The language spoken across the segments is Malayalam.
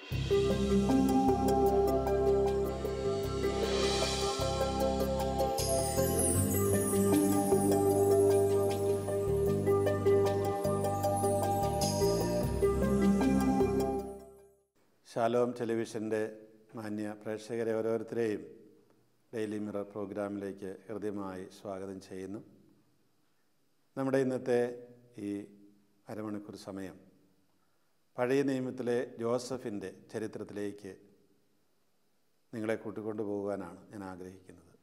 ഷാലോം ടെലിവിഷൻ്റെ മാന്യ പ്രേക്ഷകരെ ഓരോരുത്തരെയും ഡെയിലി മിറർ പ്രോഗ്രാമിലേക്ക് ഹൃദ്യമായി സ്വാഗതം ചെയ്യുന്നു. നമ്മുടെ ഇന്നത്തെ ഈ അരമണിക്കൂർ സമയം പഴയ നിയമത്തിലെ ജോസഫിൻ്റെ ചരിത്രത്തിലേക്ക് നിങ്ങളെ കൂട്ടിക്കൊണ്ടു പോകുവാനാണ് ഞാൻ ആഗ്രഹിക്കുന്നത്.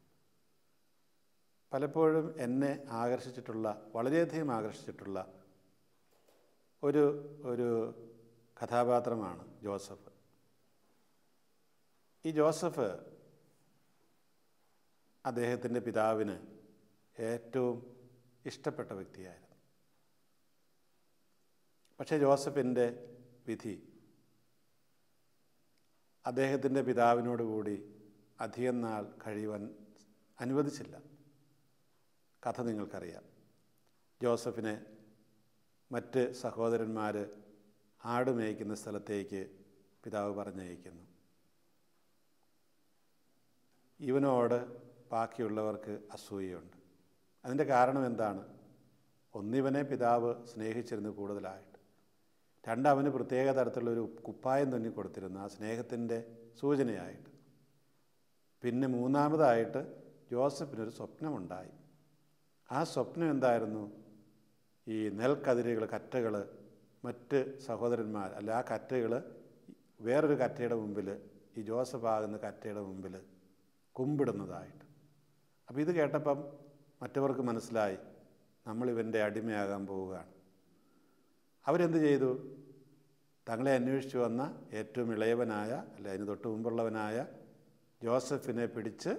പലപ്പോഴും എന്നെ ആകർഷിച്ചിട്ടുള്ള, വളരെയധികം ആകർഷിച്ചിട്ടുള്ള ഒരു കഥാപാത്രമാണ് ജോസഫ്. ഈ ജോസഫ് അദ്ദേഹത്തിൻ്റെ പിതാവിന് ഏറ്റവും ഇഷ്ടപ്പെട്ട വ്യക്തിയായിരുന്നു. പക്ഷേ ജോസഫിൻ്റെ വിധി അദ്ദേഹത്തിൻ്റെ പിതാവിനോട് കൂടി അധികം നാൾ കഴിയുവാൻ അനുവദിച്ചില്ല. കഥ നിങ്ങൾക്കറിയാം. ജോസഫിനെ മറ്റ് സഹോദരന്മാർ ആട് മേയ്ക്കുന്ന സ്ഥലത്തേക്ക് പിതാവ് പറഞ്ഞയക്കുന്നു. ഇവനോട് ബാക്കിയുള്ളവർക്ക് അസൂയയുണ്ട്. അതിൻ്റെ കാരണം എന്താണ്? ഒന്നിവനെ പിതാവ് സ്നേഹിച്ചിരുന്നു കൂടുതലായിട്ട്, അവന് പ്രത്യേക തരത്തിലുള്ളൊരു കുപ്പായം തുന്നി കൊടുത്തിരുന്നു ആ സ്നേഹത്തിൻ്റെ സൂചനയായിട്ട്. പിന്നെ മൂന്നാമതായിട്ട് ജോസഫിനൊരു സ്വപ്നമുണ്ടായി. ആ സ്വപ്നം എന്തായിരുന്നു? ഈ നെൽക്കതിരുകൾ, കറ്റകൾ, മറ്റ് സഹോദരന്മാർ അല്ല, ആ കറ്റകൾ വേറൊരു കറ്റയുടെ മുമ്പിൽ, ഈ ജോസഫ് ആകുന്ന കറ്റയുടെ മുമ്പിൽ കുമ്പിടുന്നതായിട്ട്. അപ്പോൾ ഇത് കേട്ടപ്പം മറ്റവർക്ക് മനസ്സിലായി നമ്മളിവൻ്റെ അടിമയാകാൻ പോവുകയാണ്. അവരെന്ത് ചെയ്തു? തങ്ങളെ അന്വേഷിച്ചു വന്ന ഏറ്റവും ഇളയവനായ, അല്ല അതിന് തൊട്ട് മുമ്പുള്ളവനായ ജോസഫിനെ പിടിച്ച്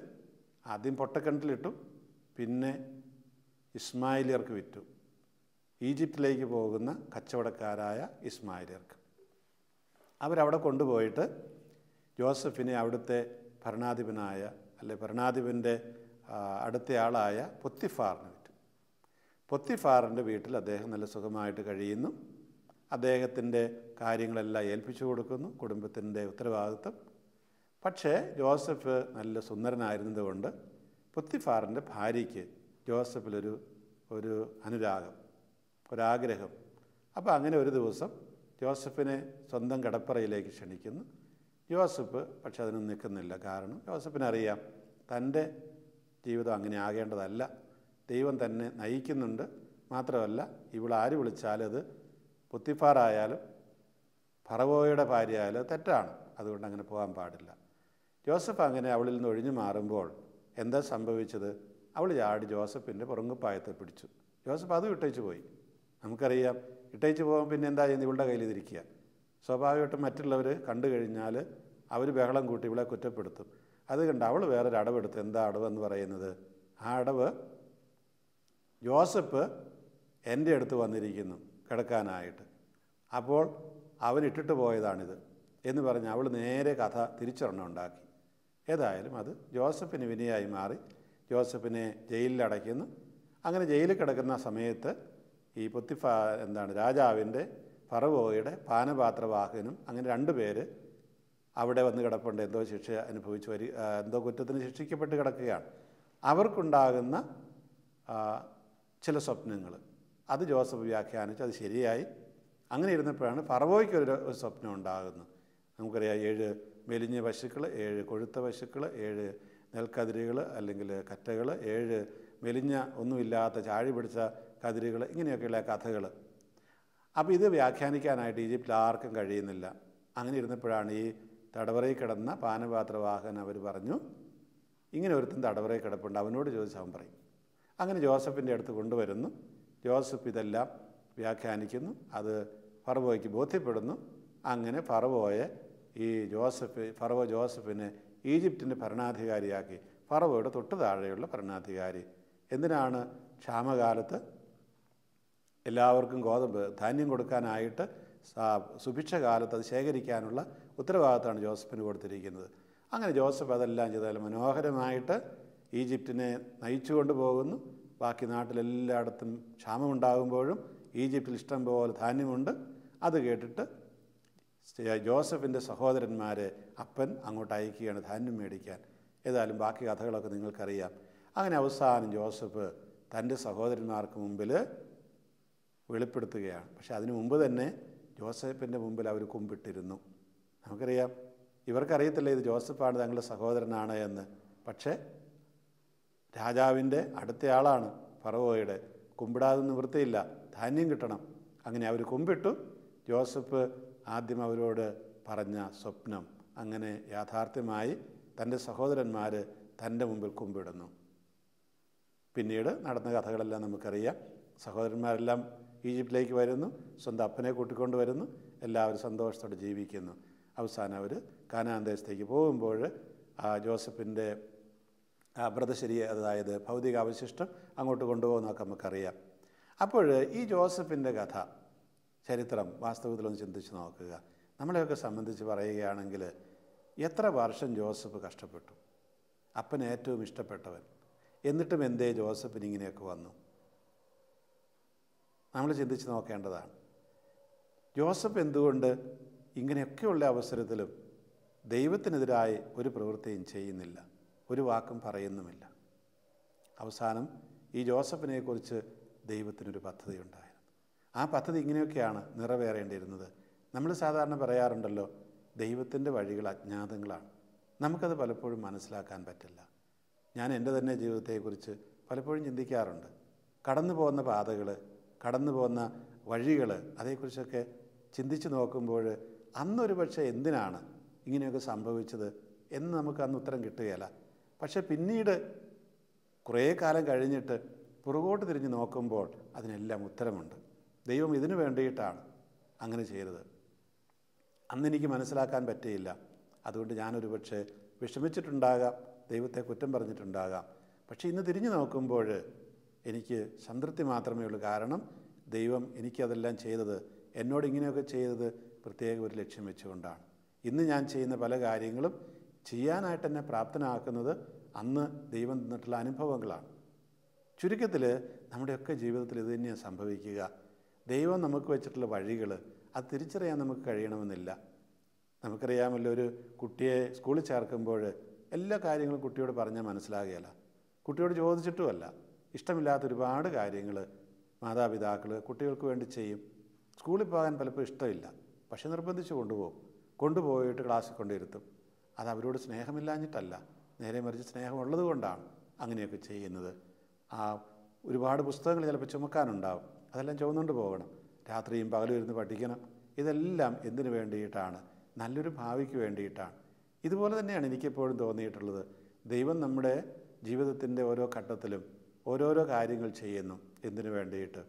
ആദ്യം പൊട്ടക്കിണറ്റിലിട്ടു, പിന്നെ ഇസ്മായിലിയർക്ക് വിറ്റു. ഈജിപ്തിലേക്ക് പോകുന്ന കച്ചവടക്കാരായ ഇസ്മായിലിയർക്ക്. അവരവിടെ കൊണ്ടുപോയിട്ട് ജോസഫിനെ അവിടുത്തെ ഭരണാധിപനായ, അല്ലെ ഭരണാധിപൻ്റെ അടുത്തയാളായ പൊത്തിഫാറിന് വിറ്റു. പൊത്തിഫാറിൻ്റെ വീട്ടിൽ അദ്ദേഹം നല്ല സുഖമായിട്ട് കഴിയുന്നു. അദ്ദേഹത്തിൻ്റെ കാര്യങ്ങളെല്ലാം ഏൽപ്പിച്ചു കൊടുക്കുന്നു, കുടുംബത്തിൻ്റെ ഉത്തരവാദിത്വം. പക്ഷേ ജോസഫ് നല്ല സുന്ദരനായിരുന്നതുകൊണ്ട് പൊത്തിഫാറിൻ്റെ ഭാര്യയ്ക്ക് ജോസഫിലൊരു അനുരാഗം, ഒരാഗ്രഹം. അപ്പോൾ അങ്ങനെ ഒരു ദിവസം ജോസഫിനെ സ്വന്തം കിടപ്പറയിലേക്ക് ക്ഷണിക്കുന്നു. ജോസഫ് പക്ഷെ അതിനൊന്നും നിൽക്കുന്നില്ല. കാരണം ജോസഫിനറിയാം തൻ്റെ ജീവിതം അങ്ങനെ ആകേണ്ടതല്ല, ദൈവം തന്നെ നയിക്കുന്നുണ്ട്. മാത്രമല്ല, ഇവളാര് വിളിച്ചാലും അത് പൊത്തിഫാറായാലും ഫറവോയുടെ ഭാര്യ ആയാലും തെറ്റാണ്, അതുകൊണ്ട് അങ്ങനെ പോകാൻ പാടില്ല. ജോസഫ് അങ്ങനെ അവളിൽ നിന്ന് ഒഴിഞ്ഞു മാറുമ്പോൾ എന്താ സംഭവിച്ചത്? അവൾ ചാടി ജോസഫിൻ്റെ പുറങ്കുപ്പായത്തെ പിടിച്ചു. ജോസഫ് അതും ഇട്ടേച്ച് പോയി. നമുക്കറിയാം, ഇട്ടേച്ച് പോകാൻ പിന്നെ എന്താ ചെയ്യുന്നത്? ഇവളുടെ കയ്യിലിരിക്കുക. സ്വാഭാവികമായിട്ടും മറ്റുള്ളവർ കണ്ടു കഴിഞ്ഞാൽ അവർ ബഹളം കൂട്ടി ഇവളെ കുറ്റപ്പെടുത്തും. അത് കണ്ട് അവൾ വേറൊരു അടവെടുത്ത്. എന്താ അടവെന്ന് പറയുന്നത്? ആ അടവ്, ജോസഫ് എൻ്റെ അടുത്ത് വന്നിരിക്കുന്നു കിടക്കാനായിട്ട്, അപ്പോൾ അവൻ ഇട്ടിട്ട് പോയതാണിത് എന്ന് പറഞ്ഞ് അവൾ നേരെ കഥ തിരിച്ചൊരെണ്ണം ഉണ്ടാക്കി. ഏതായാലും അത് ജോസഫിന് വിനയായി മാറി. ജോസഫിനെ ജയിലിൽ അടയ്ക്കുന്നു. അങ്ങനെ ജയിലിൽ കിടക്കുന്ന സമയത്ത് ഈ രാജാവിൻ്റെ ഫറവോയുടെ പാനപാത്രവാഹകനും അങ്ങനെ 2 പേര് അവിടെ വന്ന് കിടപ്പുണ്ട്. എന്തോ ശിക്ഷ അനുഭവിച്ച് എന്തോ കുറ്റത്തിന് ശിക്ഷിക്കപ്പെട്ട് കിടക്കുകയാണ്. അവർക്കുണ്ടാകുന്ന ചില സ്വപ്നങ്ങൾ അത് ജോസഫ് വ്യാഖ്യാനിച്ച് അത് ശരിയായി. അങ്ങനെ ഇരുന്നപ്പോഴാണ് ഫറവോയ്ക്കൊരു സ്വപ്നം ഉണ്ടാകുന്നത്. നമുക്കറിയാം, 7 മെലിഞ്ഞ പശുക്കൾ, 7 കൊഴുത്ത പശുക്കൾ, 7 നെൽക്കതിരുകൾ അല്ലെങ്കിൽ കറ്റകൾ, 7 മെലിഞ്ഞ ഒന്നുമില്ലാത്ത ചാഴി പിടിച്ച കതിരുകൾ, ഇങ്ങനെയൊക്കെയുള്ള കഥകൾ. അപ്പോൾ ഇത് വ്യാഖ്യാനിക്കാനായിട്ട് ഈജിപ്തിൽ ആർക്കും കഴിയുന്നില്ല. അങ്ങനെ ഇരുന്നപ്പോഴാണ് ഈ തടവറയിൽ കിടന്ന പാനപാത്രവാഹകൻ അവർ പറഞ്ഞു, ഇങ്ങനെ ഒരുത്തൻ തടവറയിൽ കിടപ്പുണ്ട്, അവനോട് ചോദിച്ച് അവൻ പറയും. അങ്ങനെ ജോസഫിൻ്റെ അടുത്ത് കൊണ്ടുവരുന്നു. ജോസഫ് ഇതെല്ലാം വ്യാഖ്യാനിക്കുന്നു. അത് ഫറവോയ്ക്ക് ബോധ്യപ്പെടുന്നു. അങ്ങനെ ഫറവോ ജോസഫിനെ ഈജിപ്തിൻ്റെ ഭരണാധികാരിയാക്കി. ഫറവോയുടെ തൊട്ട് താഴെയുള്ള ഭരണാധികാരി. എന്തിനാണ്? ക്ഷാമകാലത്ത് എല്ലാവർക്കും ധാന്യം കൊടുക്കാനായിട്ട് സുഭിക്ഷ കാലത്ത് അത് ശേഖരിക്കാനുള്ള ഉത്തരവാദിത്തമാണ് ജോസഫിന് കൊടുത്തിരിക്കുന്നത്. അങ്ങനെ ജോസഫ് അതെല്ലാം ചെയ്താൽ മനോഹരമായിട്ട് ഈജിപ്തിനെ നയിച്ചു കൊണ്ടുപോകുന്നു. ബാക്കി നാട്ടിലെല്ലായിടത്തും ക്ഷാമമുണ്ടാകുമ്പോഴും ഈജിപ്തിൽ ഇഷ്ടം പോലെ ധാന്യമുണ്ട്. അത് കേട്ടിട്ട് ജോസഫിൻ്റെ സഹോദരന്മാരെ അപ്പൻ അങ്ങോട്ട് അയക്കുകയാണ് ധാന്യം മേടിക്കാൻ. ഏതായാലും ബാക്കി കഥകളൊക്കെ നിങ്ങൾക്കറിയാം. അങ്ങനെ അവസാനം ജോസഫ് തൻ്റെ സഹോദരന്മാർക്ക് മുമ്പിൽ വെളിപ്പെടുത്തുകയാണ്. പക്ഷെ അതിനു മുമ്പ് തന്നെ ജോസഫിൻ്റെ മുമ്പിൽ അവർ കുമ്പിട്ടിരുന്നു. നമുക്കറിയാം, ഇവർക്കറിയത്തില്ല ഇത് ജോസഫാണ് തങ്ങളുടെ സഹോദരനാണ് എന്ന്. പക്ഷേ രാജാവിൻ്റെ അടുത്തയാളാണ് ഫറവോയുടെ. കുമ്പിടാതെ നിവൃത്തിയില്ല, ധാന്യം കിട്ടണം. അങ്ങനെ അവർ കുമ്പിട്ടു. ജോസഫ് ആദ്യം അവരോട് പറഞ്ഞ സ്വപ്നം അങ്ങനെ യാഥാർത്ഥ്യമായി. തൻ്റെ സഹോദരന്മാർ തൻ്റെ മുമ്പിൽ കുമ്പിടുന്നു. പിന്നീട് നടന്ന കഥകളെല്ലാം നമുക്കറിയാം. സഹോദരന്മാരെല്ലാം ഈജിപ്തിലേക്ക് വരുന്നു, സ്വന്തം അപ്പനെ കൂട്ടിക്കൊണ്ട് വരുന്നു, എല്ലാവരും സന്തോഷത്തോടെ ജീവിക്കുന്നു. അവസാനം അവർ കാനാൻ ദേശത്തേക്ക് പോകുമ്പോൾ ജോസഫിൻ്റെ വ്രതശരീ, അതായത് ഭൗതിക അവശിഷ്ടം അങ്ങോട്ട് കൊണ്ടുപോകുന്നതൊക്കെ നമുക്കറിയാം. അപ്പോൾ ഈ ജോസഫിൻ്റെ കഥ, ചരിത്രം വാസ്തവത്തിലൊന്ന് ചിന്തിച്ച് നോക്കുക. നമ്മളെയൊക്കെ സംബന്ധിച്ച് പറയുകയാണെങ്കിൽ എത്ര വർഷം ജോസഫ് കഷ്ടപ്പെട്ടു, അപ്പന് ഏറ്റവും ഇഷ്ടപ്പെട്ടവൻ. എന്നിട്ടും എന്തേ ജോസഫിന് ഇങ്ങനെയൊക്കെ വന്നു? നമ്മൾ ചിന്തിച്ച് നോക്കേണ്ടതാണ്. ജോസഫ് എന്തുകൊണ്ട് ഇങ്ങനെയൊക്കെയുള്ള അവസരത്തിലും ദൈവത്തിനെതിരായി ഒരു പ്രവൃത്തിയും ചെയ്യുന്നില്ല, ഒരു വാക്കും പറയുന്നുമില്ല? അവസാനം ഈ ജോസഫിനെക്കുറിച്ച് ദൈവത്തിനൊരു പദ്ധതി ഉണ്ടായിരുന്നു. ആ പദ്ധതി ഇങ്ങനെയൊക്കെയാണ് നിറവേറേണ്ടിയിരുന്നത്. നമ്മൾ സാധാരണ പറയാറുണ്ടല്ലോ, ദൈവത്തിൻ്റെ വഴികൾ അജ്ഞാതങ്ങളാണ്. നമുക്കത് പലപ്പോഴും മനസ്സിലാക്കാൻ പറ്റില്ല. ഞാൻ എൻ്റെ തന്നെ ജീവിതത്തെക്കുറിച്ച് പലപ്പോഴും ചിന്തിക്കാറുണ്ട്. കടന്നു പോകുന്ന പാതകൾ, കടന്നു പോകുന്ന വഴികൾ, അതേക്കുറിച്ചൊക്കെ ചിന്തിച്ച് നോക്കുമ്പോൾ അന്നൊരു പക്ഷേ എന്തിനാണ് ഇങ്ങനെയൊക്കെ സംഭവിച്ചത് എന്ന് നമുക്ക് അന്ന് ഉത്തരം കിട്ടുകയില്ല. പക്ഷെ പിന്നീട് കുറേ കാലം കഴിഞ്ഞിട്ട് പുറകോട്ട് തിരിഞ്ഞ് നോക്കുമ്പോൾ അതിനെല്ലാം ഉത്തരമുണ്ട്. ദൈവം ഇതിനു വേണ്ടിയിട്ടാണ് അങ്ങനെ ചെയ്തത്. അന്നെനിക്ക് മനസ്സിലാക്കാൻ പറ്റിയില്ല. അതുകൊണ്ട് ഞാനൊരു പക്ഷേ വിഷമിച്ചിട്ടുണ്ടാകാം, ദൈവത്തെ കുറ്റം പറഞ്ഞിട്ടുണ്ടാകാം. പക്ഷേ ഇന്ന് തിരിഞ്ഞു നോക്കുമ്പോൾ എനിക്ക് സംതൃപ്തി മാത്രമേ ഉള്ളൂ. കാരണം ദൈവം എനിക്കതെല്ലാം ചെയ്തത്, എന്നോട് ഇങ്ങനെയൊക്കെ ചെയ്തത് പ്രത്യേക ഒരു ലക്ഷ്യം വെച്ചുകൊണ്ടാണ്. ഇന്ന് ഞാൻ ചെയ്യുന്ന പല കാര്യങ്ങളും ചെയ്യാനായിട്ട് എന്നെ പ്രാപ്തനാക്കുന്നത് അന്ന് ദൈവം തന്നിട്ടുള്ള അനുഭവങ്ങളാണ്. ചുരുക്കത്തിൽ നമ്മുടെയൊക്കെ ജീവിതത്തിൽ ഇത് തന്നെയാണ് സംഭവിക്കുക. ദൈവം നമുക്ക് വെച്ചിട്ടുള്ള വഴികൾ അത് തിരിച്ചറിയാൻ നമുക്ക് കഴിയണമെന്നില്ല. നമുക്കറിയാമല്ലോ, ഒരു കുട്ടിയെ സ്കൂളിൽ ചേർക്കുമ്പോൾ എല്ലാ കാര്യങ്ങളും കുട്ടിയോട് പറഞ്ഞാൽ മനസ്സിലാകുകയില്ല. കുട്ടിയോട് ചോദിച്ചിട്ടുമല്ല. ഇഷ്ടമില്ലാത്ത ഒരുപാട് കാര്യങ്ങൾ മാതാപിതാക്കൾ കുട്ടികൾക്ക് വേണ്ടി ചെയ്യും. സ്കൂളിൽ പോകാൻ പലപ്പോൾ ഇഷ്ടമില്ല, പക്ഷെ നിർബന്ധിച്ച് കൊണ്ടുപോയിട്ട് ക്ലാസ്സിൽ കൊണ്ടിരുത്തും. അത് അവരോട് സ്നേഹമില്ലാഞ്ഞിട്ടല്ല, നേരെ മറിച്ച് സ്നേഹമുള്ളത് കൊണ്ടാണ് അങ്ങനെയൊക്കെ ചെയ്യുന്നത്. ഒരുപാട് പുസ്തകങ്ങൾ ചിലപ്പോൾ ചുമക്കാനുണ്ടാവും, അതെല്ലാം ചുമന്നുകൊണ്ട് പോകണം. രാത്രിയും പകലും ഇരുന്ന് പഠിക്കണം. ഇതെല്ലാം എന്തിനു വേണ്ടിയിട്ടാണ്? നല്ലൊരു ഭാവിക്ക് വേണ്ടിയിട്ടാണ്. ഇതുപോലെ തന്നെയാണ് എനിക്കെപ്പോഴും തോന്നിയിട്ടുള്ളത്. ദൈവം നമ്മുടെ ജീവിതത്തിൻ്റെ ഓരോ ഘട്ടത്തിലും ഓരോരോ കാര്യങ്ങൾ ചെയ്യുന്നു. എന്തിനു വേണ്ടിയിട്ട്?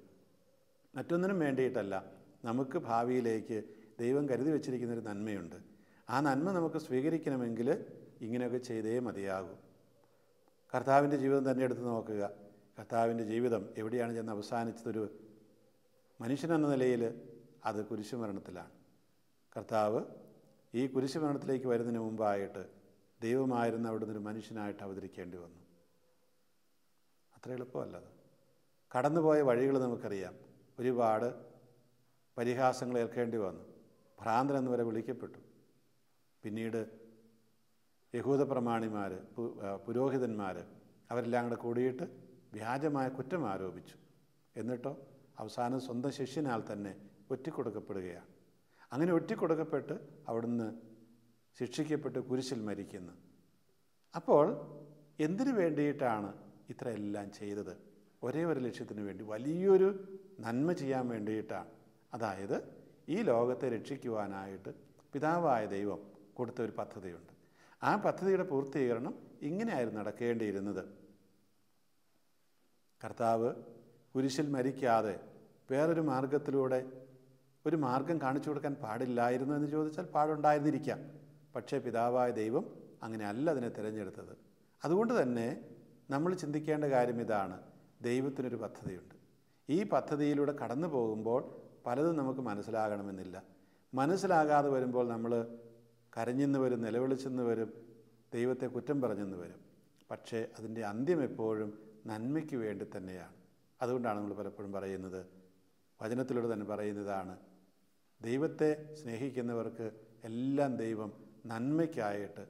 മറ്റൊന്നിനും വേണ്ടിയിട്ടല്ല. നമുക്ക് ഭാവിയിലേക്ക് ദൈവം കരുതി വച്ചിരിക്കുന്നൊരു നന്മയുണ്ട്. ആ നന്മ നമുക്ക് സ്വീകരിക്കണമെങ്കിൽ ഇങ്ങനെയൊക്കെ ചെയ്തേ മതിയാകൂ. കർത്താവിൻ്റെ ജീവിതം തന്നെ എടുത്ത് നോക്കുക. കർത്താവിൻ്റെ ജീവിതം എവിടെയാണ് ചെന്ന് അവസാനിച്ചതൊരു മനുഷ്യനെന്ന നിലയിൽ? അത് കുരിശുമരണത്തിലാണ്. കർത്താവ് ഈ കുരിശുമരണത്തിലേക്ക് വരുന്നതിന് മുമ്പായിട്ട് ദൈവമായിരുന്ന അവിടുന്ന് ഒരു മനുഷ്യനായിട്ട് അവതരിക്കേണ്ടി വന്നു. അത്ര എളുപ്പമല്ലത്. കടന്നുപോയ വഴികൾ നമുക്കറിയാം. ഒരുപാട് പരിഹാസങ്ങൾ ഏൽക്കേണ്ടി വന്നു. ഭ്രാന്തൻ എന്ന് വരെ വിളിക്കപ്പെട്ടു. പിന്നീട് യഹൂദ പ്രമാണിമാർ, പുരോഹിതന്മാർ അവരെല്ലാം കൂടെ കൂടിയിട്ട് വ്യാജമായ കുറ്റം ആരോപിച്ചു. എന്നിട്ടോ അവസാനം സ്വന്തം ശിഷ്യനാൽ തന്നെ ഒറ്റിക്കൊടുക്കപ്പെടുകയാണ്. അങ്ങനെ ഒറ്റിക്കൊടുക്കപ്പെട്ട് അവിടുന്ന് ശിക്ഷിക്കപ്പെട്ട് കുരിശിൽ മരിക്കുന്നു. അപ്പോൾ എന്തിനു വേണ്ടിയിട്ടാണ് ഇത്രയെല്ലാം ചെയ്തത്? ഒരേ ഒരു ലക്ഷ്യത്തിന് വേണ്ടി, വലിയൊരു നന്മ ചെയ്യാൻ വേണ്ടിയിട്ടാണ്. അതായത് ഈ ലോകത്തെ രക്ഷിക്കുവാനായിട്ട് പിതാവായ ദൈവം കൊടുത്ത ഒരു പദ്ധതിയുണ്ട്. ആ പദ്ധതിയുടെ പൂർത്തീകരണം ഇങ്ങനെയായിരുന്നു നടക്കേണ്ടിയിരുന്നത്. കർത്താവ് കുരിശിൽ മരിക്കാതെ വേറൊരു മാർഗത്തിലൂടെ ഒരു മാർഗം കാണിച്ചു കൊടുക്കാൻ പാടില്ലായിരുന്നു എന്ന് ചോദിച്ചാൽ പാടുണ്ടായിരുന്നിരിക്കാം. പക്ഷേ പിതാവായ ദൈവം അങ്ങനെ അല്ല അതിനെ തിരഞ്ഞെടുത്തത്. അതുകൊണ്ട് തന്നെ നമ്മൾ ചിന്തിക്കേണ്ട കാര്യം ഇതാണ്: ദൈവത്തിനൊരു പദ്ധതിയുണ്ട്. ഈ പദ്ധതിയിലൂടെ കടന്നു പോകുമ്പോൾ പലതും നമുക്ക് മനസ്സിലാകണമെന്നില്ല. മനസ്സിലാകാതെ വരുമ്പോൾ നമ്മൾ കരഞ്ഞെന്ന് വരും, നിലവിളിച്ചെന്ന് വരും, ദൈവത്തെ കുറ്റം പറഞ്ഞെന്ന് വരും. പക്ഷേ അതിൻ്റെ അന്ത്യം എപ്പോഴും നന്മയ്ക്ക് വേണ്ടി തന്നെയാണ്. അതുകൊണ്ടാണ് നമ്മൾ പലപ്പോഴും പറയുന്നത്, വചനത്തിലൂടെ തന്നെ പറയുന്നതാണ്, ദൈവത്തെ സ്നേഹിക്കുന്നവർക്ക് എല്ലാം ദൈവം നന്മയ്ക്കായിട്ട്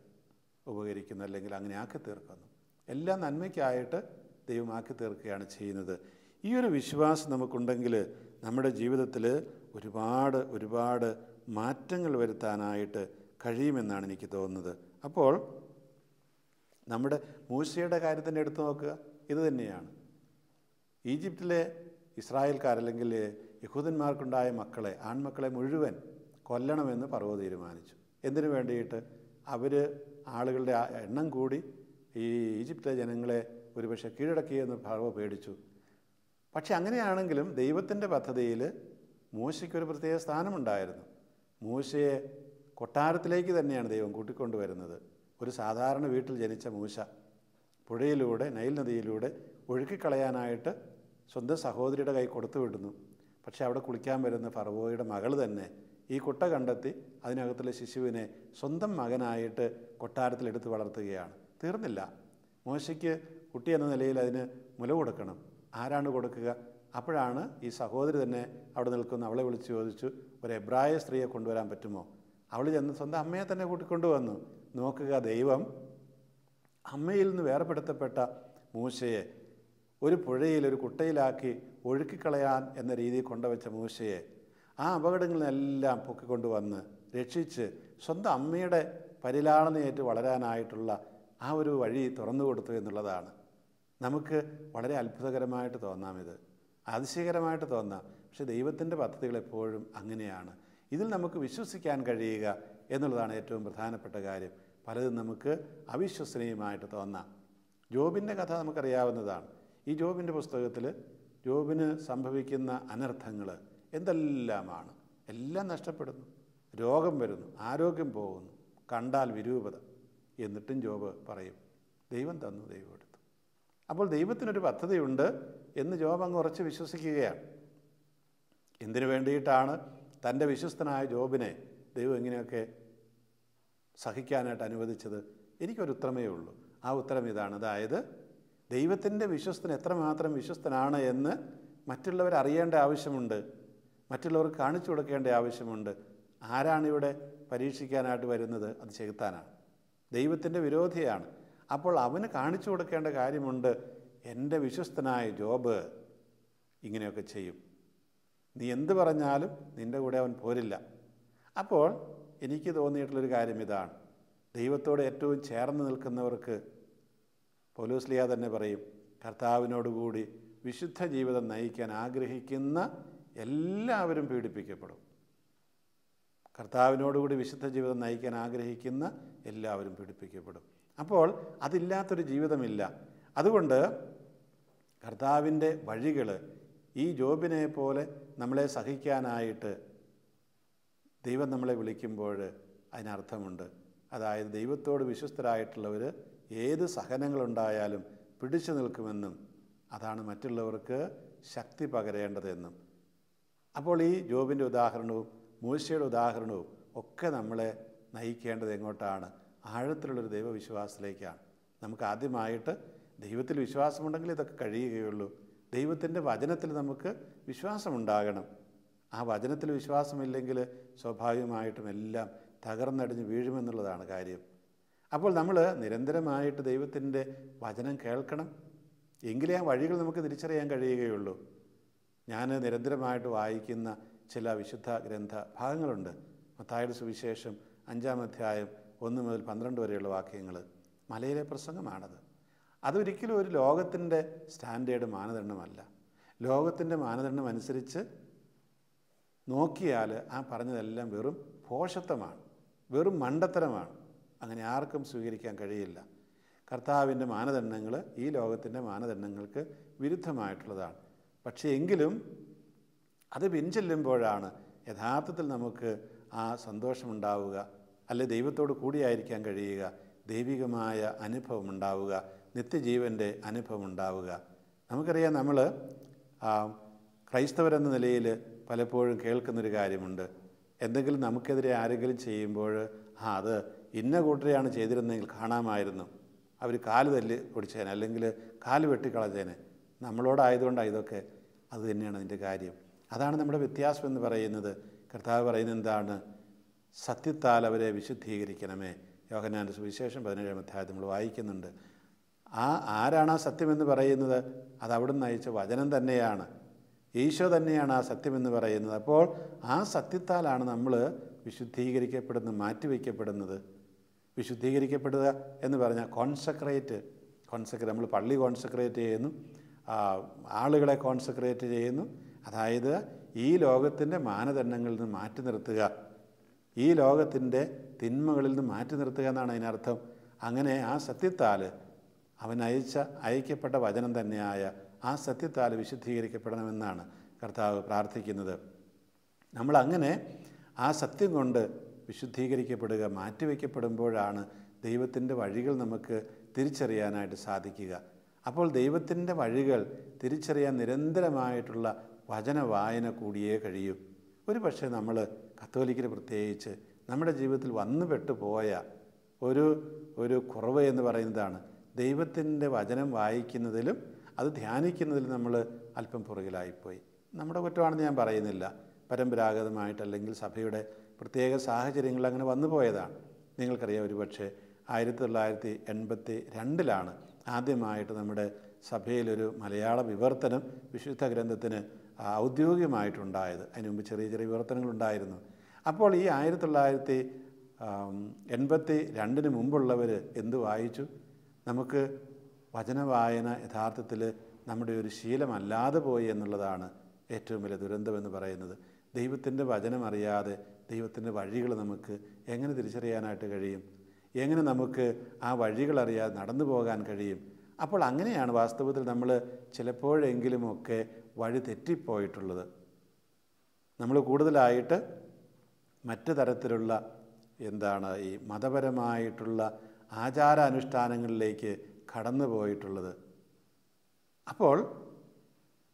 ഉപകരിക്കുന്നു, അല്ലെങ്കിൽ അങ്ങനെ ആക്കി തീർക്കുന്നു. എല്ലാം നന്മയ്ക്കായിട്ട് ദൈവം ആക്കി തീർക്കുകയാണ് ചെയ്യുന്നത്. ഈ ഒരു വിശ്വാസം നമുക്കുണ്ടെങ്കിൽ നമ്മുടെ ജീവിതത്തിൽ ഒരുപാട് മാറ്റങ്ങൾ വരുത്താനായിട്ട് കഴിയുമെന്നാണ് എനിക്ക് തോന്നുന്നത്. അപ്പോൾ നമ്മുടെ മൂശയുടെ കാര്യം തന്നെ എടുത്തു നോക്കുക. ഇത് തന്നെയാണ്. ഈജിപ്തിലെ ഇസ്രായേൽക്കാർ അല്ലെങ്കിൽ യഹൂദന്മാർക്കുണ്ടായ ആൺമക്കളെ മുഴുവൻ കൊല്ലണമെന്ന് ഫറവോ തീരുമാനിച്ചു. എന്തിനു വേണ്ടിയിട്ട്? ആളുകളുടെ എണ്ണം കൂടി ഈ ഈജിപ്തിലെ ജനങ്ങളെ ഒരുപക്ഷെ കീഴടക്കിയെന്ന് ഫറവോ പേടിച്ചു. പക്ഷെ അങ്ങനെയാണെങ്കിലും ദൈവത്തിൻ്റെ പദ്ധതിയിൽ മൂശയ്ക്കൊരു പ്രത്യേക സ്ഥാനമുണ്ടായിരുന്നു. മൂശയെ കൊട്ടാരത്തിലേക്ക് തന്നെയാണ് ദൈവം കൂട്ടിക്കൊണ്ടുവരുന്നത്. ഒരു സാധാരണ വീട്ടിൽ ജനിച്ച മൂശ പുഴയിലൂടെ, നൈൽ നദിയിലൂടെ ഒഴുക്കിക്കളയാനായിട്ട് സ്വന്തം സഹോദരിയുടെ കൈ കൊടുത്തു വിടുന്നു. പക്ഷെ അവിടെ കുളിക്കാൻ വരുന്ന ഫറവോയുടെ മകൾ തന്നെ ഈ കുട്ട കണ്ടെത്തി അതിനകത്തുള്ള ശിശുവിനെ സ്വന്തം മകനായിട്ട് കൊട്ടാരത്തിലെടുത്ത് വളർത്തുകയാണ്. തീർന്നില്ല. മോശയ്ക്ക് കുട്ടി എന്ന നിലയിൽ അതിന് മുല കൊടുക്കണം. ആരാണ് കൊടുക്കുക? അപ്പോഴാണ് ഈ സഹോദരി തന്നെ അവിടെ നിൽക്കുന്ന അവളെ വിളിച്ച് ചോദിച്ചു, ഒരു എബ്രായ സ്ത്രീയെ കൊണ്ടുവരാൻ പറ്റുമോ? അവൾ ചെന്ന് സ്വന്തം അമ്മയെ തന്നെ കൂട്ടിക്കൊണ്ടുവന്നു. നോക്കുക, ദൈവം അമ്മയിൽ നിന്ന് വേർപെടുത്തപ്പെട്ട മൂശയെ ഒരു പുഴയിൽ, ഒരു കുട്ടയിലാക്കി ഒഴുക്കിക്കളയാൻ എന്ന രീതിയിൽ കൊണ്ടുവച്ച മൂശയെ ആ അപകടങ്ങളിലെല്ലാം പൊക്കിക്കൊണ്ടുവന്ന് രക്ഷിച്ച് സ്വന്തം അമ്മയുടെ പരിലാളനയേറ്റ് വളരാനായിട്ടുള്ള ആ ഒരു വഴി തുറന്നു കൊടുത്തു എന്നുള്ളതാണ്. നമുക്ക് വളരെ അത്ഭുതകരമായിട്ട് തോന്നാം, ഇത് അതിശയകരമായിട്ട് തോന്നാം. പക്ഷേ ദൈവത്തിൻ്റെ പദ്ധതികൾ എപ്പോഴും അങ്ങനെയാണ്. ഇതിൽ നമുക്ക് വിശ്വസിക്കാൻ കഴിയുക എന്നുള്ളതാണ് ഏറ്റവും പ്രധാനപ്പെട്ട കാര്യം. പലതും നമുക്ക് അവിശ്വസനീയമായിട്ട് തോന്നാം. ജോബിൻ്റെ കഥ നമുക്കറിയാവുന്നതാണ്. ഈ ജോബിൻ്റെ പുസ്തകത്തിൽ ജോബിന് സംഭവിക്കുന്ന അനർത്ഥങ്ങൾ എന്തെല്ലാമാണ്. എല്ലാം നഷ്ടപ്പെടുന്നു, രോഗം വരുന്നു, ആരോഗ്യം പോകുന്നു, കണ്ടാൽ വിരൂപത. എന്നിട്ടും ജോബ് പറയും, ദൈവം തന്നു, ദൈവം എടുത്തു. അപ്പോൾ ദൈവത്തിനൊരു പദ്ധതിയുണ്ട് എന്ന് ജോബ് അങ്ങ് ഉറച്ച് വിശ്വസിക്കുകയാണ്. എന്തിനു വേണ്ടിയിട്ടാണ് തൻ്റെ വിശ്വസ്തനായ ജോബിനെ ദൈവം ഇങ്ങനെയൊക്കെ സഹിക്കാനായിട്ട് അനുവദിച്ചത്? എനിക്കൊരു ഉത്തരമേ ഉള്ളൂ. ആ ഉത്തരം ഇതാണ്. അതായത് ദൈവത്തിൻ്റെ വിശ്വസ്തൻ എത്രമാത്രം വിശ്വസ്തനാണ് എന്ന് മറ്റുള്ളവർ അറിയേണ്ട ആവശ്യമുണ്ട്, മറ്റുള്ളവർക്ക് കാണിച്ചു കൊടുക്കേണ്ട ആവശ്യമുണ്ട്. ആരാണിവിടെ പരീക്ഷിക്കാനായിട്ട് വരുന്നത്? അത് ചെകുത്താനാണ്, ദൈവത്തിൻ്റെ വിരോധിയാണ്. അപ്പോൾ അവന് കാണിച്ചു കൊടുക്കേണ്ട കാര്യമുണ്ട്, എൻ്റെ വിശ്വസ്തനായ ജോബ് ഇങ്ങനെയൊക്കെ ചെയ്യും, നീ എന്ത് പറഞ്ഞാലും നിൻ്റെ കൂടെ അവൻ പോരില്ല. അപ്പോൾ എനിക്ക് തോന്നിയിട്ടുള്ളൊരു കാര്യം ഇതാണ്. ദൈവത്തോട് ഏറ്റവും ചേർന്ന് നിൽക്കുന്നവർക്ക് പൗലോസ്ലീഹ തന്നെ പറയും, കർത്താവിനോടുകൂടി വിശുദ്ധ ജീവിതം നയിക്കാൻ ആഗ്രഹിക്കുന്ന എല്ലാവരും പീഡിപ്പിക്കപ്പെടും. കർത്താവിനോടുകൂടി വിശുദ്ധ ജീവിതം നയിക്കാൻ ആഗ്രഹിക്കുന്ന എല്ലാവരും പീഡിപ്പിക്കപ്പെടും. അപ്പോൾ അതില്ലാത്തൊരു ജീവിതമില്ല. അതുകൊണ്ട് കർത്താവിൻ്റെ വഴികൾ ഈ ജോബിനെ പോലെ നമ്മളെ സഹിക്കാനായിട്ട് ദൈവം നമ്മളെ വിളിക്കുമ്പോൾ അതിനർത്ഥമുണ്ട്. അതായത് ദൈവത്തോട് വിശ്വസ്തരായിട്ടുള്ളവർ ഏത് സഹനങ്ങളുണ്ടായാലും പിടിച്ചു നിൽക്കുമെന്നും അതാണ് മറ്റുള്ളവർക്ക് ശക്തി പകരേണ്ടതെന്നും. അപ്പോൾ ഈ ജോബിൻ്റെ ഉദാഹരണവും മൂശയുടെ ഉദാഹരണവും ഒക്കെ നമ്മളെ നയിക്കേണ്ടത് എങ്ങോട്ടാണ്? ആഴത്തിലുള്ളൊരു ദൈവവിശ്വാസത്തിലേക്കാണ്. നമുക്ക് ആദ്യമായിട്ട് ദൈവത്തിൽ വിശ്വാസമുണ്ടെങ്കിൽ ഇതൊക്കെ കഴിയുകയുള്ളൂ. ദൈവത്തിൻ്റെ വചനത്തിൽ നമുക്ക് വിശ്വാസമുണ്ടാകണം. ആ വചനത്തിൽ വിശ്വാസമില്ലെങ്കിൽ സ്വാഭാവികമായിട്ടും എല്ലാം തകർന്നടിഞ്ഞ് വീഴുമെന്നുള്ളതാണ് കാര്യം. അപ്പോൾ നമ്മൾ നിരന്തരമായിട്ട് ദൈവത്തിൻ്റെ വചനം കേൾക്കണം, എങ്കിലേ ആ വഴികൾ നമുക്ക് തിരിച്ചറിയാൻ കഴിയുകയുള്ളൂ. ഞാൻ നിരന്തരമായിട്ട് വായിക്കുന്ന ചില വിശുദ്ധ ഗ്രന്ഥ ഭാഗങ്ങളുണ്ട്. മത്തായിയുടെ സുവിശേഷം 5-ാം അധ്യായം 1 മുതൽ 12 വരെയുള്ള വാക്യങ്ങൾ മലയിലെ പ്രസംഗമാണത്. അതൊരിക്കലും ഒരു ലോകത്തിൻ്റെ സ്റ്റാൻഡേർഡ് മാനദണ്ഡമല്ല. ലോകത്തിൻ്റെ മാനദണ്ഡം അനുസരിച്ച് നോക്കിയാൽ ആ പറഞ്ഞതെല്ലാം വെറും ഭോഷത്വമാണ്, വെറും മണ്ടത്തരമാണ്. അങ്ങനെ ആർക്കും സ്വീകരിക്കാൻ കഴിയില്ല. കർത്താവിൻ്റെ മാനദണ്ഡങ്ങൾ ഈ ലോകത്തിൻ്റെ മാനദണ്ഡങ്ങൾക്ക് വിരുദ്ധമായിട്ടുള്ളതാണ്. പക്ഷേ എങ്കിലും അത് പിൻചെല്ലുമ്പോഴാണ് യഥാർത്ഥത്തിൽ നമുക്ക് ആ സന്തോഷമുണ്ടാവുക, അല്ലെ ദൈവത്തോട് കൂടിയായിരിക്കാൻ കഴിയുക, ദൈവികമായ അനുഭവം ഉണ്ടാവുക, നിത്യജീവൻ്റെ അനുഭവം ഉണ്ടാവുക. നമുക്കറിയാം, നമ്മൾ ക്രൈസ്തവരെന്ന നിലയിൽ പലപ്പോഴും കേൾക്കുന്നൊരു കാര്യമുണ്ട്. എന്തെങ്കിലും നമുക്കെതിരെ ആരെങ്കിലും ചെയ്യുമ്പോൾ അത് ഇന്ന കൂട്ടരെയാണ് ചെയ്തിരുന്നെങ്കിൽ കാണാമായിരുന്നു, അവർ കാല് തല്ലി ഒടിച്ചേനെ, അല്ലെങ്കിൽ കാല് വെട്ടിക്കളഞ്ഞേനെ. നമ്മളോടായതുകൊണ്ടാണ് ഇതൊക്കെ. അത് തന്നെയാണ് അതിൻ്റെ കാര്യം. അതാണ് നമ്മുടെ വ്യത്യാസം എന്ന് പറയുന്നത്. കർത്താവ് പറയുന്നത് എന്താണ്? സത്യത്താൽ അവരെ വിശുദ്ധീകരിക്കണമേ. യോഹന്നാൻ്റെ സുവിശേഷം 17-ാം അധ്യായത്തിൽ നമ്മൾ വായിക്കുന്നുണ്ട്. ആരാണ് ആ സത്യമെന്ന് പറയുന്നത്? അത് അവിടുന്ന് അയച്ച വചനം തന്നെയാണ്. ഈശോ തന്നെയാണ് ആ സത്യമെന്ന് പറയുന്നത്. അപ്പോൾ ആ സത്യത്താലാണ് നമ്മൾ വിശുദ്ധീകരിക്കപ്പെടുന്നത്, മാറ്റിവെക്കപ്പെടുന്നത്. വിശുദ്ധീകരിക്കപ്പെടുക എന്ന് പറഞ്ഞാൽ കോൺസെക്രേറ്റ് നമ്മൾ പള്ളി കോൺസെക്രേറ്റ് ചെയ്യുന്നു, ആളുകളെ കോൺസെക്രേറ്റ് ചെയ്യുന്നു. അതായത് ഈ ലോകത്തിൻ്റെ മാനദണ്ഡങ്ങളിൽ നിന്ന് മാറ്റി നിർത്തുക, ഈ ലോകത്തിൻ്റെ തിന്മകളിൽ നിന്ന് മാറ്റി നിർത്തുക എന്നാണ് അതിനർത്ഥം. അങ്ങനെ ആ സത്യത്താൽ അവൻ അയക്കപ്പെട്ട വചനം തന്നെയായ ആ സത്യത്താൽ വിശുദ്ധീകരിക്കപ്പെടണമെന്നാണ് കർത്താവ് പ്രാർത്ഥിക്കുന്നത്. നമ്മളങ്ങനെ ആ സത്യം കൊണ്ട് വിശുദ്ധീകരിക്കപ്പെടുക, മാറ്റിവെക്കപ്പെടുമ്പോഴാണ് ദൈവത്തിൻ്റെ വഴികൾ നമുക്ക് തിരിച്ചറിയാനായിട്ട് സാധിക്കുക. അപ്പോൾ ദൈവത്തിൻ്റെ വഴികൾ തിരിച്ചറിയാൻ നിരന്തരമായിട്ടുള്ള വചന വായന കൂടിയേ കഴിയൂ. ഒരു പക്ഷേ നമ്മൾ കത്തോലിക്കർ പ്രത്യേകിച്ച് നമ്മുടെ ജീവിതത്തിൽ വന്നു പെട്ടുപോയ ഒരു കുറവ് എന്ന് പറയുന്നതാണ് ദൈവത്തിൻ്റെ വചനം വായിക്കുന്നതിലും അത് ധ്യാനിക്കുന്നതിലും നമ്മൾ അല്പം പുറകിലായിപ്പോയി. നമ്മുടെ കുറ്റമാണെന്ന് ഞാൻ പറയുന്നില്ല, പരമ്പരാഗതമായിട്ടല്ലെങ്കിൽ സഭയുടെ പ്രത്യേക സാഹചര്യങ്ങൾ അങ്ങനെ വന്നു പോയതാണ്. നിങ്ങൾക്കറിയാം, ഒരു പക്ഷേ 1982 ആദ്യമായിട്ട് നമ്മുടെ സഭയിലൊരു മലയാള വിവർത്തനം വിശുദ്ധ ഗ്രന്ഥത്തിന് ഔദ്യോഗികമായിട്ടുണ്ടായത്. അതിന് മുമ്പ് ചെറിയ ചെറിയ വിവർത്തനങ്ങളുണ്ടായിരുന്നു. അപ്പോൾ ഈ 1982 മുമ്പുള്ളവർ എന്ത് വായിച്ചു? നമുക്ക് വചനവായന യഥാർത്ഥത്തിൽ നമ്മുടെ ഒരു ശീലമല്ലാതെ പോയി എന്നുള്ളതാണ് ഏറ്റവും വലിയ ദുരന്തമെന്ന് പറയുന്നത്. ദൈവത്തിൻ്റെ വചനം അറിയാതെ ദൈവത്തിൻ്റെ വഴികൾ നമുക്ക് എങ്ങനെ തിരിച്ചറിയാനായിട്ട് കഴിയും? എങ്ങനെ നമുക്ക് ആ വഴികൾ അറിയാതെ നടന്നു പോകാൻ കഴിയും? അപ്പോൾ അങ്ങനെയാണ് വാസ്തവത്തിൽ നമ്മൾ ചിലപ്പോഴെങ്കിലുമൊക്കെ വഴി തെറ്റിപ്പോയിട്ടുള്ളത്. നമ്മൾ കൂടുതലായിട്ട് മറ്റു തരത്തിലുള്ള ഈ മതപരമായിട്ടുള്ള ആചാരാനുഷ്ഠാനങ്ങളിലേക്ക് കടന്നു പോയിട്ടുള്ളത്. അപ്പോൾ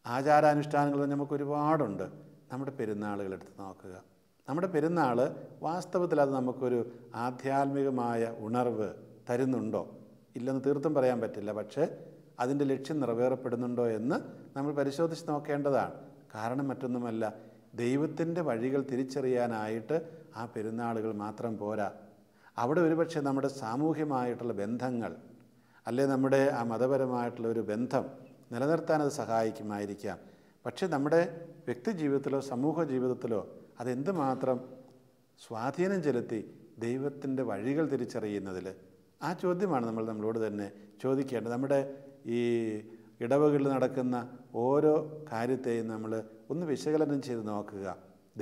ആചാരാനുഷ്ഠാനങ്ങൾ നമുക്ക് ഒരുപാടുണ്ട്. നമ്മുടെ പെരുന്നാളുകൾ എടുത്ത് നോക്കുക. നമ്മുടെ പെരുന്നാൾ വാസ്തവത്തിൽ അത് നമുക്കൊരു ആധ്യാത്മികമായ ഉണർവ് തരുന്നുണ്ടോ? ഇല്ലെന്ന് തീർത്തും പറയാൻ പറ്റില്ല. പക്ഷേ അതിൻ്റെ ലക്ഷ്യം നിറവേറപ്പെടുന്നുണ്ടോ എന്ന് നമ്മൾ പരിശോധിച്ച് നോക്കേണ്ടതാണ്. കാരണം മറ്റൊന്നുമല്ല, ദൈവത്തിൻ്റെ വഴികൾ തിരിച്ചറിയാനായിട്ട് ആ പെരുന്നാളുകൾ മാത്രം പോരാ. അവിടെ ഒരുപക്ഷെ നമ്മുടെ സാമൂഹ്യമായിട്ടുള്ള ബന്ധങ്ങൾ, അല്ലെ നമ്മുടെ ആ മതപരമായിട്ടുള്ള ഒരു ബന്ധം നിലനിർത്താനത് സഹായിക്കുമായിരിക്കാം. പക്ഷെ നമ്മുടെ വ്യക്തി ജീവിതത്തിലോ സമൂഹ ജീവിതത്തിലോ അതെന്തുമാത്രം സ്വാധീനം ചെലുത്തി ദൈവത്തിൻ്റെ വഴികൾ തിരിച്ചറിയുന്നതിൽ? ആ ചോദ്യമാണ് നമ്മളോട് തന്നെ ചോദിക്കേണ്ടത്. നമ്മുടെ ഈ ഇടവകളിൽ നടക്കുന്ന ഓരോ കാര്യത്തെയും നമ്മൾ ഒന്ന് വിശകലനം ചെയ്ത് നോക്കുക.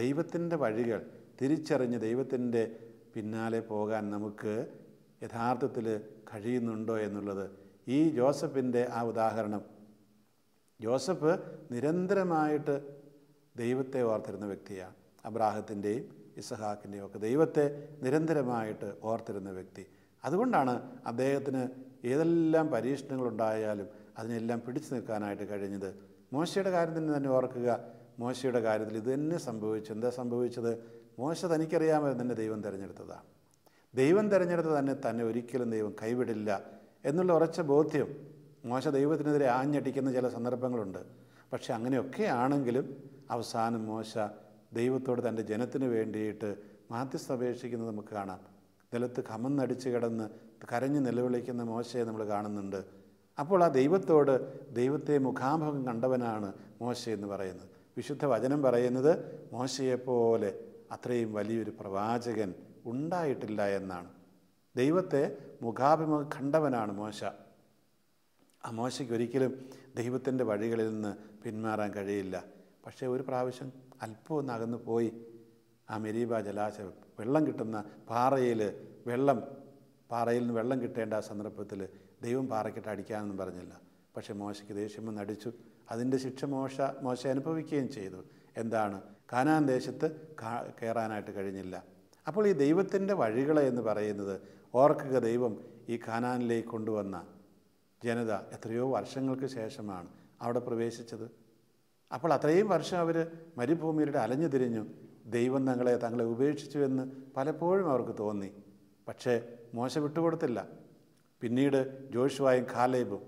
ദൈവത്തിൻ്റെ വഴികൾ തിരിച്ചറിഞ്ഞ് ദൈവത്തിൻ്റെ പിന്നാലെ പോകാൻ നമുക്ക് യഥാർത്ഥത്തിൽ കഴിയുന്നുണ്ടോ എന്നുള്ളത്. ഈ ജോസഫിൻ്റെ ആ ഉദാഹരണം, ജോസഫ് നിരന്തരമായിട്ട് ദൈവത്തെ ഓർത്തിരുന്ന വ്യക്തിയാണ്. അബ്രാഹത്തിൻ്റെയും ഇസഹാക്കിൻ്റെയും ഒക്കെ ദൈവത്തെ നിരന്തരമായിട്ട് ഓർത്തിരുന്ന വ്യക്തി. അതുകൊണ്ടാണ് അദ്ദേഹത്തിന് ഏതെല്ലാം പരീക്ഷണങ്ങളുണ്ടായാലും അതിനെല്ലാം പിടിച്ചു നിൽക്കാനായിട്ട് കഴിഞ്ഞത്. മോശയുടെ കാര്യത്തിൽ തന്നെ ഓർക്കുക. മോശയുടെ കാര്യത്തിൽ ഇത് തന്നെ സംഭവിച്ചു. എന്താ സംഭവിച്ചത്? മോശ തനിക്കറിയാമെന്ന് തന്നെ ദൈവം തിരഞ്ഞെടുത്തതാണ്. ദൈവം തിരഞ്ഞെടുത്ത് തന്നെ ഒരിക്കലും ദൈവം കൈവിടില്ല എന്നുള്ള ഉറച്ച ബോധ്യം. മോശ ദൈവത്തിനെതിരെ ആഞ്ഞടിക്കുന്ന ചില സന്ദർഭങ്ങളുണ്ട്. പക്ഷെ അങ്ങനെയൊക്കെ ആണെങ്കിലും അവസാനം മോശ ദൈവത്തോട് തൻ്റെ ജനത്തിന് വേണ്ടിയിട്ട് മാധ്യസ്ഥ അപേക്ഷിക്കുന്നത് നമുക്ക് കാണാം. നിലത്ത് കമന്നടിച്ച് കിടന്ന് കരഞ്ഞ് നിലവിളിക്കുന്ന മോശയെ നമ്മൾ കാണുന്നുണ്ട്. അപ്പോൾ ആ ദൈവത്തെ മുഖാമുഖം കണ്ടവനാണ് മോശ എന്ന് പറയുന്നത്. വിശുദ്ധ വചനം പറയുന്നത് മോശയെപ്പോലെ അത്രയും വലിയൊരു പ്രവാചകൻ ഉണ്ടായിട്ടില്ല എന്നാണ്. ദൈവത്തെ മുഖാഭിമുഖം കണ്ടവനാണ് മോശ. ആ മോശയ്ക്ക് ഒരിക്കലും ദൈവത്തിൻ്റെ വഴികളിൽ നിന്ന് പിന്മാറാൻ കഴിയില്ല. പക്ഷേ ഒരു പ്രാവശ്യം അല്പം ഒന്ന് അകന്നു പോയി. ആ മെരീബ ജലാശയം, വെള്ളം കിട്ടുന്ന പാറയിൽ നിന്ന് വെള്ളം കിട്ടേണ്ട ആ സന്ദർഭത്തിൽ ദൈവം പാറയ്ക്കിട്ട് അടിക്കാനൊന്നും പറഞ്ഞില്ല. പക്ഷേ മോശയ്ക്ക് ദേഷ്യം വന്ന് അടിച്ചു. അതിൻ്റെ ശിക്ഷ മോശ അനുഭവിക്കുകയും ചെയ്തു. എന്താണ്? കാനാൻ ദേശത്ത് കയറാനായിട്ട് കഴിഞ്ഞില്ല. അപ്പോൾ ഈ ദൈവത്തിൻ്റെ വഴികളെ എന്ന് പറയുന്നത് ഓർക്കുക, ദൈവം ഈ കാനാനിലേക്ക് കൊണ്ടുവന്ന ജനത എത്രയോ വർഷങ്ങൾക്ക് ശേഷമാണ് അവിടെ പ്രവേശിച്ചത്. അപ്പോൾ അത്രയും വർഷം അവർ മരുഭൂമിയിലൂടെ അലഞ്ഞു തിരിഞ്ഞു. ദൈവം തങ്ങളെ ഉപേക്ഷിച്ചു എന്ന് പലപ്പോഴും അവർക്ക് തോന്നി. പക്ഷേ മോശ വിട്ടുകൊടുത്തില്ല. പിന്നീട് ജോഷുവയും കാലേബും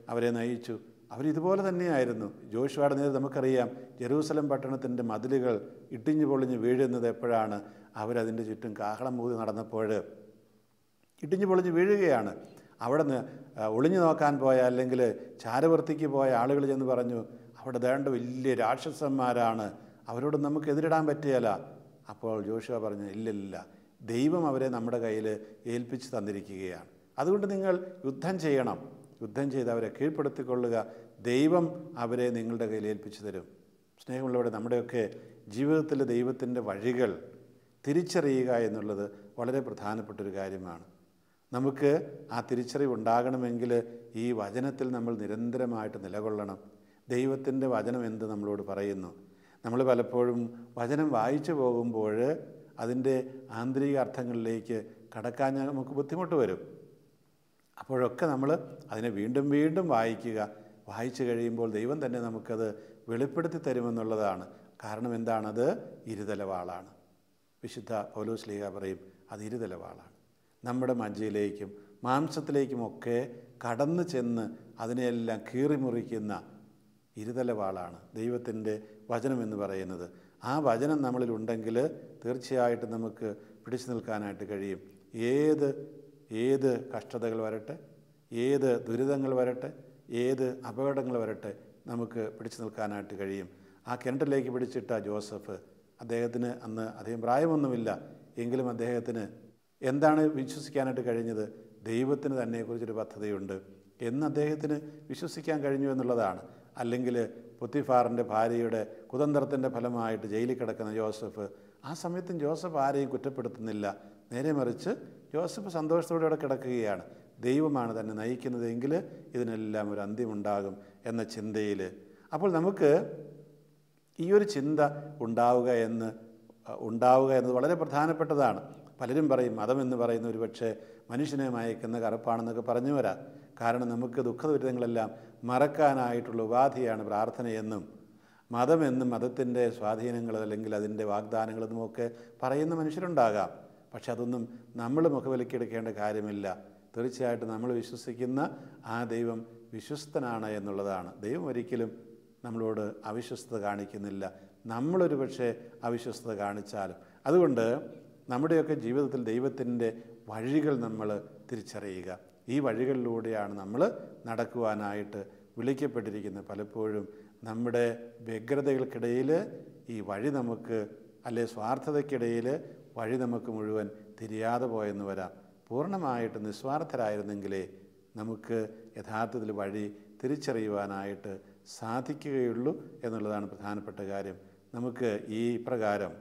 അവരെ നയിച്ചു. അവരിതുപോലെ തന്നെയായിരുന്നു. ജോഷുവയുടെ നേരെ നമുക്കറിയാം, ജെറൂസലം പട്ടണത്തിൻ്റെ മതിലുകൾ ഇടിഞ്ഞു പൊളിഞ്ഞ് വീഴുന്നത് എപ്പോഴാണ്? അവരതിൻ്റെ ചുറ്റും കാഹളം ഊതി നടന്നപ്പോൾ ഇടിഞ്ഞു പൊളിഞ്ഞ് വീഴുകയാണ്. അവിടെ നിന്ന് ഒളിഞ്ഞു നോക്കാൻ പോയ, അല്ലെങ്കിൽ ചാരവൃത്തിക്ക് പോയ ആളുകൾ ചെന്ന് പറഞ്ഞു, അവിടെ ദേണ്ട വലിയ രാക്ഷസന്മാരാണ്, അവരോട് നമുക്ക് എതിരിടാൻ പറ്റുകയില്ല. അപ്പോൾ ജോഷുവ പറഞ്ഞു, ഇല്ലില്ല, ദൈവം അവരെ നമ്മുടെ കയ്യിൽ ഏൽപ്പിച്ച് തന്നിരിക്കുകയാണ്. അതുകൊണ്ട് നിങ്ങൾ യുദ്ധം ചെയ്യണം, യുദ്ധം ചെയ്ത് അവരെ കീഴ്പ്പെടുത്തിക്കൊള്ളുക, ദൈവം അവരെ നിങ്ങളുടെ കയ്യിൽ ഏൽപ്പിച്ചു തരും. സ്നേഹമുള്ളവരെ, നമ്മുടെയൊക്കെ ജീവിതത്തിൽ ദൈവത്തിൻ്റെ വഴികൾ തിരിച്ചറിയുക എന്നുള്ളത് വളരെ പ്രധാനപ്പെട്ടൊരു കാര്യമാണ്. നമുക്ക് ആ തിരിച്ചറിവ് ഉണ്ടാകണമെങ്കിൽ ഈ വചനത്തിൽ നമ്മൾ നിരന്തരമായിട്ട് നിലകൊള്ളണം. ദൈവത്തിൻ്റെ വചനം എന്ത് നമ്മളോട് പറയുന്നു? നമ്മൾ പലപ്പോഴും വചനം വായിച്ചു പോകുമ്പോൾ അതിൻ്റെ ആന്തരിക അർത്ഥങ്ങളിലേക്ക് കടക്കാൻ നമുക്ക് ബുദ്ധിമുട്ട് വരും. അപ്പോഴൊക്കെ നമ്മൾ അതിനെ വീണ്ടും വീണ്ടും വായിക്കുക. വായിച്ചു കഴിയുമ്പോൾ ദൈവം തന്നെ നമുക്കത് വെളിപ്പെടുത്തി തരുമെന്നുള്ളതാണ്. കാരണം എന്താണത്? ഇരുതലവാളാണ്. വിശുദ്ധ പൗലോസ്ലീഹ പറയും, അത് ഇരുതലവാളാണ്. നമ്മുടെ മജ്ജയിലേക്കും മാംസത്തിലേക്കുമൊക്കെ കടന്നു ചെന്ന് അതിനെയെല്ലാം കീറിമുറിക്കുന്ന ഇരുതലവാളാണ് ദൈവത്തിൻ്റെ വചനമെന്ന് പറയുന്നത്. ആ വചനം നമ്മളിലുണ്ടെങ്കിൽ തീർച്ചയായിട്ടും നമുക്ക് പിടിച്ചു നിൽക്കാനായിട്ട് കഴിയും. ഏത് കഷ്ടതകൾ വരട്ടെ, ഏത് ദുരിതങ്ങൾ വരട്ടെ, ഏത് അപകടങ്ങൾ വരട്ടെ, നമുക്ക് പിടിച്ചു നിൽക്കാനായിട്ട് കഴിയും. ആ കിണറ്റിലേക്ക് പിടിച്ചിട്ട ജോസഫ്, അദ്ദേഹത്തിന് അന്ന് അധികം പ്രായമൊന്നുമില്ല, എങ്കിലും അദ്ദേഹത്തിന് എന്താണ് വിശ്വസിക്കാനായിട്ട് കഴിഞ്ഞത്? ദൈവത്തിന് തന്നെക്കുറിച്ചൊരു പദ്ധതിയുണ്ട് എന്ന് അദ്ദേഹത്തിന് വിശ്വസിക്കാൻ കഴിഞ്ഞു എന്നുള്ളതാണ്. അല്ലെങ്കിൽ പൊത്തിഫാറിൻ്റെ ഭാര്യയുടെ കുതന്ത്രത്തിൻ്റെ ഫലമായിട്ട് ജയിലിൽ കിടക്കുന്ന ജോസഫ്, ആ സമയത്തും ജോസഫ് ആരെയും കുറ്റപ്പെടുത്തുന്നില്ല. നേരെ മറിച്ച് ജോസഫ് സന്തോഷത്തോടെ അവിടെ കിടക്കുകയാണ്. ദൈവമാണ് തന്നെ നയിക്കുന്നതെങ്കിൽ ഇതിനെല്ലാം ഒരു അന്ത്യമുണ്ടാകും എന്ന ചിന്തയിൽ. അപ്പോൾ നമുക്ക് ഈ ഒരു ചിന്ത ഉണ്ടാവുക എന്നത് വളരെ പ്രധാനപ്പെട്ടതാണ്. പലരും പറയും മതമെന്ന് പറയുന്ന ഒരു പക്ഷേ മനുഷ്യനെ മയക്കുന്ന കറുപ്പാണെന്നൊക്കെ പറഞ്ഞു വരാം. കാരണം നമുക്ക് ദുഃഖദുരിതങ്ങളെല്ലാം മറക്കാനായിട്ടുള്ള ഉപാധിയാണ് പ്രാർത്ഥനയെന്നും മതമെന്നും മതത്തിൻ്റെ സ്വാധീനങ്ങൾ അല്ലെങ്കിൽ അതിൻ്റെ വാഗ്ദാനങ്ങളെന്നുമൊക്കെ പറയുന്ന മനുഷ്യരുണ്ടാകാം. പക്ഷെ അതൊന്നും നമ്മൾ മുഖവിലക്കെടുക്കേണ്ട കാര്യമില്ല. തീർച്ചയായിട്ടും നമ്മൾ വിശ്വസിക്കുന്ന ആ ദൈവം വിശ്വസ്തനാണ് എന്നുള്ളതാണ്. ദൈവം ഒരിക്കലും നമ്മളോട് അവിശ്വസ്തത കാണിക്കുന്നില്ല. നമ്മളൊരു പക്ഷേ അവിശ്വസ്തത കാണിച്ചാലും. അതുകൊണ്ട് നമ്മുടെയൊക്കെ ജീവിതത്തിൽ ദൈവത്തിൻ്റെ വഴികൾ നമ്മൾ തിരിച്ചറിയുക. ഈ വഴികളിലൂടെയാണ് നമ്മൾ നടക്കുവാനായിട്ട് വിളിക്കപ്പെട്ടിരിക്കുന്നത്. പലപ്പോഴും നമ്മുടെ വ്യഗ്രതകൾക്കിടയിൽ ഈ വഴി നമുക്ക്, അല്ലെ സ്വാർത്ഥതയ്ക്കിടയിൽ വഴി നമുക്ക് മുഴുവൻ തിരിയാതെ പോയെന്ന് വരാം. പൂർണ്ണമായിട്ട് നിസ്വാർത്ഥരായിരുന്നെങ്കിലേ നമുക്ക് യഥാർത്ഥത്തിൽ വഴി തിരിച്ചറിയുവാനായിട്ട് സാധിക്കുകയുള്ളൂ എന്നുള്ളതാണ് പ്രധാനപ്പെട്ട കാര്യം. നമുക്ക് ഈ പ്രകാരം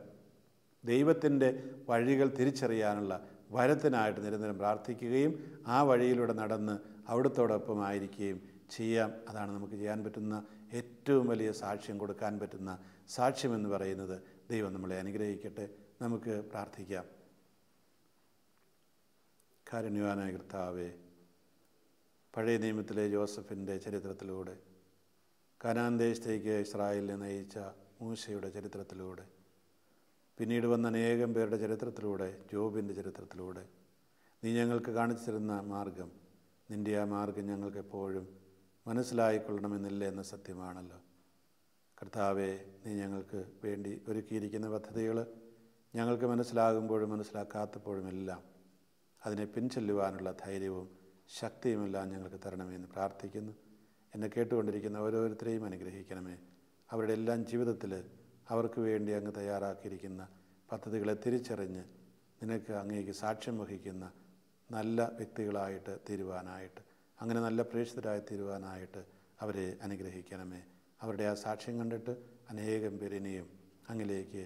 ദൈവത്തിൻ്റെ വഴികൾ തിരിച്ചറിയാനുള്ള വരത്തിനായിട്ട് നിരന്തരം പ്രാർത്ഥിക്കുകയും ആ വഴിയിലൂടെ നടന്ന് അവിടുത്തോടൊപ്പമായിരിക്കുകയും ചെയ്യാം. അതാണ് നമുക്ക് ചെയ്യാൻ പറ്റുന്ന ഏറ്റവും വലിയ സാക്ഷ്യം കൊടുക്കാൻ പറ്റുന്ന സാക്ഷ്യമെന്ന് പറയുന്നത്. ദൈവം നമ്മളെ അനുഗ്രഹിക്കട്ടെ. നമുക്ക് പ്രാർത്ഥിക്കാം. കാരുണ്യവാനായ കർത്താവേ, പഴയ നിയമത്തിലെ ജോസഫിൻ്റെ ചരിത്രത്തിലൂടെ, കനാൻ ദേശത്തേക്ക് ഇസ്രായേലിനെ നയിച്ച മൂശയുടെ ചരിത്രത്തിലൂടെ, പിന്നീട് വന്ന അനേകം പേരുടെ ചരിത്രത്തിലൂടെ, ജോബിൻ്റെ ചരിത്രത്തിലൂടെ നീ ഞങ്ങൾക്ക് കാണിച്ചു തരുന്ന മാർഗം, നിൻ്റെ ആ മാർഗം ഞങ്ങൾക്ക് എപ്പോഴും മനസ്സിലായിക്കൊള്ളണമെന്നില്ല എന്ന സത്യമാണല്ലോ. കർത്താവെ, നീ ഞങ്ങൾക്ക് വേണ്ടി ഒരുക്കിയിരിക്കുന്ന പദ്ധതികൾ ഞങ്ങൾക്ക് മനസ്സിലാകുമ്പോഴും മനസ്സിലാക്കാത്തപ്പോഴുമെല്ലാം അതിനെ പിൻചെല്ലുവാനുള്ള ധൈര്യവും ശക്തിയുമെല്ലാം ഞങ്ങൾക്ക് തരണമെന്ന് പ്രാർത്ഥിക്കുന്നു. എന്നെ കേട്ടുകൊണ്ടിരിക്കുന്ന ഓരോരുത്തരെയും അനുഗ്രഹിക്കണമേ. അവരുടെ എല്ലാം ജീവിതത്തിൽ അവർക്ക് വേണ്ടി അങ്ങ് തയ്യാറാക്കിയിരിക്കുന്ന പദ്ധതികളെ തിരിച്ചറിഞ്ഞ് നിനക്ക് അങ്ങേക്ക് സാക്ഷ്യം വഹിക്കുന്ന നല്ല വ്യക്തികളായിട്ട് തീരുവാനായിട്ട്, അങ്ങനെ നല്ല പ്രേക്ഷിതരായി തീരുവാനായിട്ട് അവരെ അനുഗ്രഹിക്കണമേ. അവരുടെ ആ സാക്ഷ്യം കണ്ടിട്ട് അനേകം പേരിനെയും അങ്ങിലേക്ക്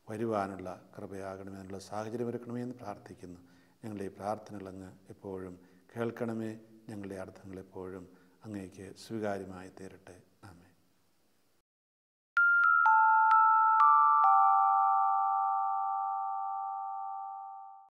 വരുവാനുള്ള കൃപയാകണമെന്നുള്ള സാഹചര്യം ഒരുക്കണമേ എന്ന് പ്രാർത്ഥിക്കുന്നു. ഞങ്ങളുടെ ഈ പ്രാർത്ഥനകൾ അങ്ങ് എപ്പോഴും കേൾക്കണമേ. ഞങ്ങളുടെ അർത്ഥങ്ങൾ എപ്പോഴും അങ്ങേക്ക് സ്വീകാര്യമായി തീരട്ടെ.